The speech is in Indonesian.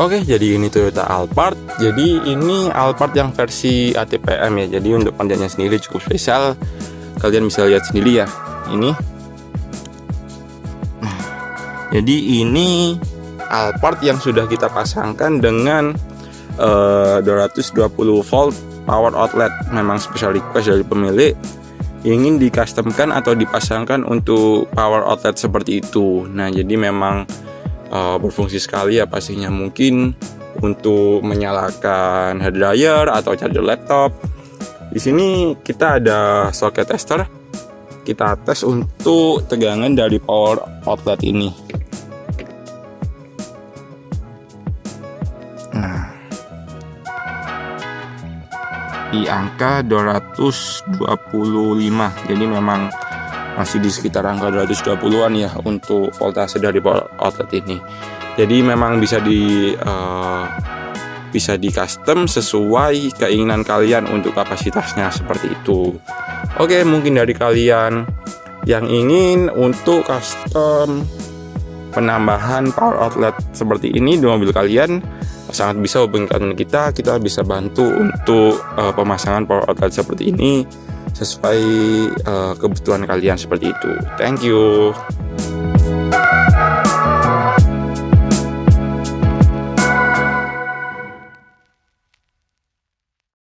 Oke, jadi ini Toyota Alphard. Jadi ini Alphard yang versi ATPM ya. Jadi untuk panjangnya sendiri cukup spesial. Kalian bisa lihat sendiri ya. Ini. Jadi ini Alphard yang sudah kita pasangkan dengan 220 volt power outlet. Memang special request dari pemilik, ingin dicustomkan atau dipasangkan untuk power outlet seperti itu. Nah, jadi memang berfungsi sekali ya pastinya, mungkin untuk menyalakan hair dryer atau charger laptop. Di sini kita ada socket tester. Kita tes untuk tegangan dari power outlet ini. Nah, di angka 225. Jadi memang masih di sekitar angka 220-an ya untuk voltase dari power outlet ini. Jadi memang bisa di custom sesuai keinginan kalian untuk kapasitasnya seperti itu. Oke, mungkin dari kalian yang ingin untuk custom penambahan power outlet seperti ini di mobil kalian, sangat bisa hubungi kita bisa bantu untuk pemasangan power outlet seperti ini sesuai kebutuhan kalian seperti itu. Thank you.